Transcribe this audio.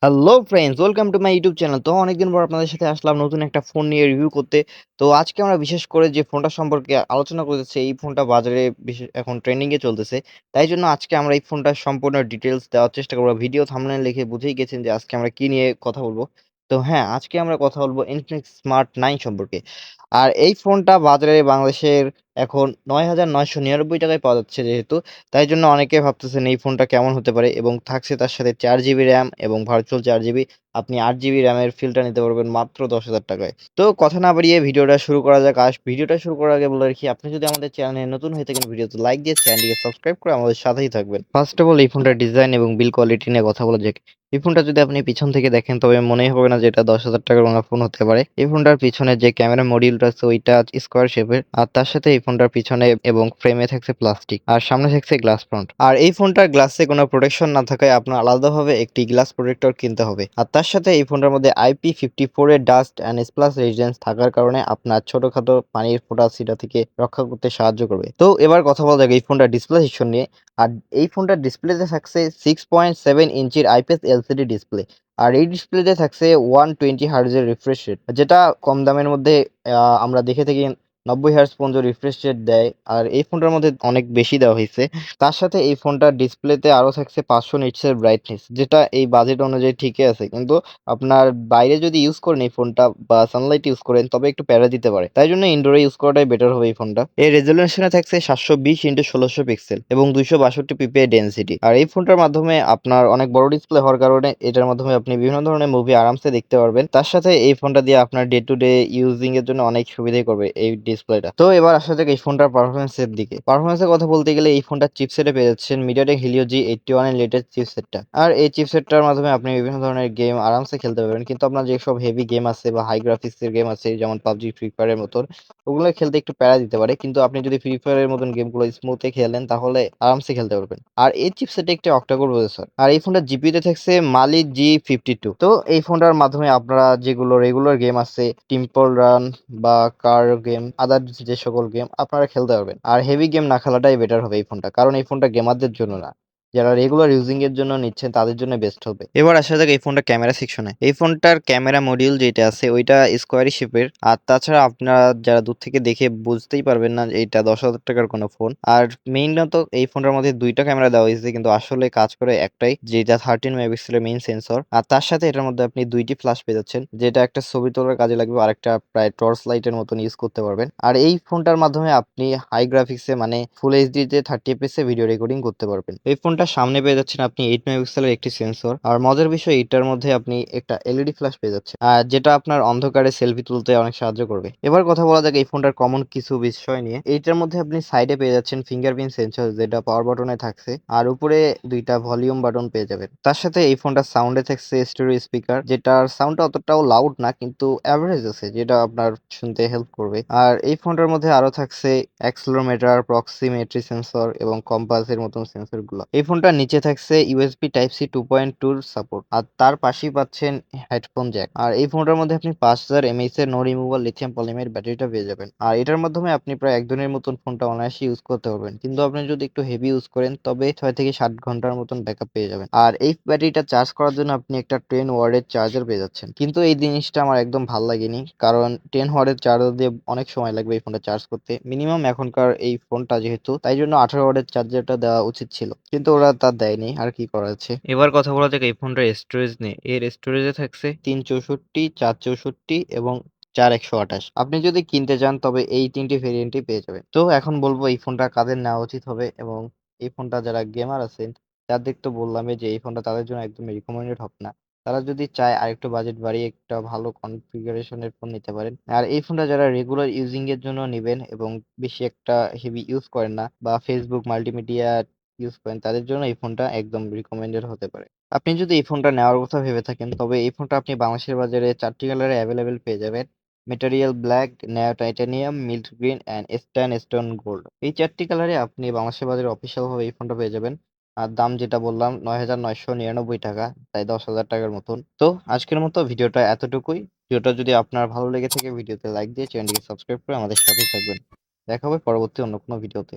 Hello friends, welcome to my YouTube channel. তো অনেকদিন পর আপনাদের সাথে আসলাম নতুন একটা ফোন নিয়ে রিভিউ করতে। তো আজকে আমরা বিশেষ করে যে ফোনটা সম্পর্কে আলোচনা করতেছি, এই ফোনটা বাজারে বিশেষ এখন ট্রেন্ডিং এ চলতেছে। তাই জন্য আজকে আমরা এই ফোনটার সম্পূর্ণ ডিটেইলস দেওয়ার চেষ্টা করব। ভিডিও থাম্বনেল লিখে বুঝেই গেছেন যে আজকে আমরা কি নিয়ে কথা বলব। তো হ্যাঁ, আজকে আমরা কথা বলব Infinix Smart 9 সম্পর্কে। আর এই ফোনটা বাজারে বাংলাদেশের এখন ৳৯,৯৯৯ পাওয়া যাচ্ছে যেহেতু, তাই জন্য অনেকে ভাবতেছেন এই ফোনটা কেমন হতে পারে এবং থাকছে তার সাথে 4 জিবি র্যাম এবং ভার্চুয়াল 4 জিবি। আপনি 8 জিবি র্যামের ফিলটা নিতে পারবেন মাত্র ৳১০,০০০ য়। তো কথা না বাড়িয়ে ভিডিওটা শুরু করা যাক। আর ভিডিওটা শুরু করার আগে বলে রাখি, আপনি যদি আমাদের চ্যানেলে নতুন হয়ে থাকেন, ভিডিওতে লাইক দিয়ে চ্যানেলটিকে সাবস্ক্রাইব করে আমাদের সাথেই থাকবেন। ফার্স্ট অফ অল এই ফোনটার ডিজাইন এবং বিল্ড কোয়ালিটি নিয়ে কথা বলা যাক। এই ফোনটা যদি আপনি পিছন থেকে দেখেন তবে মনেই হবে না যে এটা ৳১০,০০০ কোনো ফোন হতে পারে। এই ফোনটার পিছনে যে ক্যামেরা মডিউলটা আছে ওইটা স্কোয়ার শেপের, আর তার সাথে এই ফোনটার পিছনে এবং ফ্রেমে থাকছে প্লাস্টিক আর সামনে থাকছে গ্লাস ফ্রন্ট। আর এই ফোনটার গ্লাসে কোনো প্রোটেকশন না থাকায় আপনার আলাদাভাবে একটি গ্লাস প্রোটেক্টর কিনতে হবে। আর তার সাথে এই ফোনটার মধ্যে IP54 এর ডাস্ট অ্যান্ড স্প্ল্যাশ রেজিস্ট্যান্স থাকার কারণে আপনার ছোটখাটো পানির ফোঁটা ছিটা থেকে রক্ষা করতে সাহায্য করবে। তো এবার কথা বলা যাক এই ফোনটার ডিসপ্লে সেকশন নিয়ে। আর এই ফোনটার ডিসপ্লেতে থাকছে 6.7 ইঞ্চির IPS LCD ডিসপ্লে। আর এই ডিসপ্লেতে থাকছে 120 হার্টজের রিফ্রেশ রেট, যেটা কম দামের মধ্যে আমরা দেখে থাকি 90 হার্টজ পর্যন্ত রিফ্রেশ রেট দেয়। আর এই ফোনটার মধ্যে অনেক বেশি দেওয়া হয়েছে। তার সাথে এই ফোনটার ডিসপ্লেতে আরো থাকছে 500 নিটসের ব্রাইটনেস, যেটা এই বাজেট অনুযায়ী ঠিকই আছে। কিন্তু আপনার বাইরে যদি ইউজ করেন এই ফোনটা বা সানলাইট ইউজ করেন তবে একটু প্যারা দিতে পারে। তাই জন্য ইনডোরে ইউজ করাটাই বেটার হবে এই ফোনটা। এর রেজোলিউশনে থাকছে 720x1600 পিক্সেল এবং 262 পিপিআই ডেনসিটি। আর এই ফোনটার মাধ্যমে আপনার অনেক বড় ডিসপ্লে হওয়ার কারণে এটার মাধ্যমে আপনি বিভিন্ন ধরনের মুভি আরামসে দেখতে পারবেন। তার সাথে এই ফোনটা দিয়ে আপনার ডে টু ডে ইউজিং এর জন্য অনেক সুবিধাই করবে এই ডিসপ্লেটা। তো এবার আসা যাক এই ফোনটার পারফরমেন্সের দিকে। পারফরমেন্সের কথা বলতে গেলে এই ফোনটার চিপসেটে পেয়ে যাচ্ছেন MediaTek Helio G81 এর লেটেস্ট চিপসেটটা। আর এই চিপসেটটার মাধ্যমে আপনি বিভিন্ন ধরনের গেম আরামসে খেলতে পারবেন। কিন্তু আপনার যেসব হেভি গেম আছে বা হাই গ্রাফিক্স এর গেম আছে যেমন PUBG, ফ্রি ফায়ার এর মতন, ওগুলো খেলতে একটু প্যারা দিতে পারে। কিন্তু আপনি যদি ফ্রি ফায়ার এর মতন গেমগুলো স্মুথে খেলেন তাহলে আরামসে খেলতে পারবেন। আর এই চিপসেটে একটি অক্টা-কোর প্রসেসর। আর এই ফোনটার জিপিইতে থাকছে Mali G52। তো এই ফোনটার মাধ্যমে আপনারা যেগুলো রেগুলার গেম আছে, টেম্পল রান বা কার গেম, আদার যে সকল গেম আপনারা খেলতে পারবেন। আর হেভি গেম না খেলাটাই বেটার হবে এই ফোনটা, কারণ এই ফোনটা গেমারদের জন্য না, যারা রেগুলার ইউজিং এর জন্য নিচ্ছেন তাদের জন্য বেস্ট হবে। এবার আসা যাক এই ফোনটা ক্যামেরা সেকশনে। এই ফোনটার ক্যামেরা মডিউল যেটা আছে ওইটা স্কোয়ারি শেপের। আর তাছাড়া আপনারা যারা দূর থেকে দেখে বুঝতেই পারবেন না যে এটা ৳১০,০০০ কোনো ফোন। আর মেইনত এই ফোনটার মধ্যে ২টা ক্যামেরা দেওয়া হয়েছে, কিন্তু আসলে কাজ করে একটাই, যেটা 13 মেগাপিক্সেলের মেইন সেন্সর। আর তার সাথে এটার মধ্যে আপনি 2টি ফ্ল্যাশ পেয়ে যাচ্ছেন, যেটা একটা ছবি তোলার কাজে লাগবে, আরেকটা প্রায় টর্চ লাইটের মতন ইউজ করতে পারবেন। আর এই ফোনটার মাধ্যমে আপনি হাই গ্রাফিক্সে মানে ফুল এইচডিতে 30 এফপিএস এ ভিডিও রেকর্ডিং করতে পারবেন। এই ফোনটার সামনে পেয়ে যাচ্ছেন আপনি 8 মেগাপিক্সেলের একটি সেন্সর। আর মজার বিষয় এটার মধ্যে আপনি একটা এলইডি ফ্ল্যাশ পেয়ে যাচ্ছেন, আর যেটা আপনার অন্ধকারে সেলফি তুলতে অনেক সাহায্য করবে। এবার কথা বলা যাক এই ফোনটার কমন কিছু বিষয় নিয়ে। এইটার মধ্যে আপনি সাইডে পেয়ে যাচ্ছেন ফিঙ্গারপ্রিন্ট সেন্সর, যেটা পাওয়ার বাটনে থাকছে। আর উপরে 2টা ভলিউম বাটন পেয়ে যাবেন। তার সাথে এই ফোনটার সাউন্ডে থাকছে স্টেরিও স্পিকার, যেটার সাউন্ডটা অতটাও লাউড না কিন্তু অ্যাভারেজ আছে, যেটা আপনার শুনতে হেল্প করবে। আর এই ফোনটার মধ্যে আরো থাকছে অ্যাক্সেলেরোমিটার, প্রক্সিমেট্রি সেন্সর এবং কম্পাসের মতন সেন্সরগুলো। এই ফোনটার নিচে থাকছে ইউএসবি টাইপ সি 2.2 এর সাপোর্ট। আর তার পাশেই পাচ্ছেন হেডফোন জ্যাক। আর এই ফোনটার মধ্যে আপনি 5000 এমএএইচ এর নো রিমুভাল লিথিয়াম পলিমার ব্যাটারিটা পেয়ে যাবেন। আর এটার মাধ্যমে আপনি প্রায় 1 দিনের মতন ফোনটা অনায়াসে ইউজ করতে পারবেন। কিন্তু আপনি যদি একটু হেভি ইউজ করেন তবে 6 থেকে 7 ঘন্টার মতন ব্যাকআপ পেয়ে যাবেন। আর এই ব্যাটারিটা চার্জ করার জন্য আপনি একটা 10 ওয়াটের চার্জার পেয়ে যাচ্ছেন। কিন্তু এই জিনিসটা আমার একদম ভাল লাগেনি, কারণ 10 ওয়াটের চার্জার দিয়ে অনেক সময় লাগবে এই ফোনটা চার্জ করতে। মিনিমাম এখনকার এই ফোনটা যেহেতু, তাই জন্য 18 ওয়াটের চার্জারটা দেওয়া উচিত ছিল, কিন্তু ওরা তা দেয়নি। আর কি করা আছে। এবার কথা বলা যাক এই ফোনটার স্টোরেজ নিয়ে। এর স্টোরেজে থাকছে 364, 464 এবং 4128। আপনি যদি কিনতে চান তবে এই 3টি ভেরিয়েন্টই পেয়ে যাবেন। তো এখন বলবো এই ফোনটা কাদের নেওয়া উচিত হবে, এবং এই ফোনটা যারা গেমার আছেন তাদের তো বললামই যে এই ফোনটা তাদের জন্য একদম রিকমেন্ডেড হবে না। তারা যদি চায় আরেকটু বাজেট বাড়িয়ে একটা ভালো কনফিগারেশনের ফোন নিতে পারেন। আর এই ফোনটা যারা রেগুলার ইউজিং এর জন্য নিবেন এবং বেশি একটা হেভি ইউজ করেন না বা ফেসবুক মাল্টিমিডিয়া ইউজ করেন, তাদের জন্য এই ফোনটা একদম রিকমেন্ডেড হতে পারে। আপনি যদি এই ফোনটা নেওয়ার কথা ভেবে থাকেন তবে এই ফোনটা আপনি বাংলাদেশের বাজারে 4টি কালারে অ্যাভেলেবেল পেয়ে যাবেন: মেটারিয়াল ব্ল্যাক, নেও টাইটানিয়াম, মিল্ট গ্রিন অ্যান্ড স্ট্যান স্টোন গোল্ড। এই 4টি কালারে আপনি বাংলাদেশের বাজারে অফিসিয়াল ভাবে এই ফোনটা পেয়ে যাবেন। আর দাম যেটা বললাম ৳৯,৯৯৯, তাই ৳১০,০০০ মতন। তো আজকের মতো ভিডিওটা এতটুকুই। ভিডিওটা যদি আপনার ভালো লেগে থাকে ভিডিওতে লাইক দিয়ে চ্যানেলটিকে সাবস্ক্রাইব করে আমাদের সাথেই থাকবেন। দেখা হবে পরবর্তী অন্য কোনো ভিডিওতে।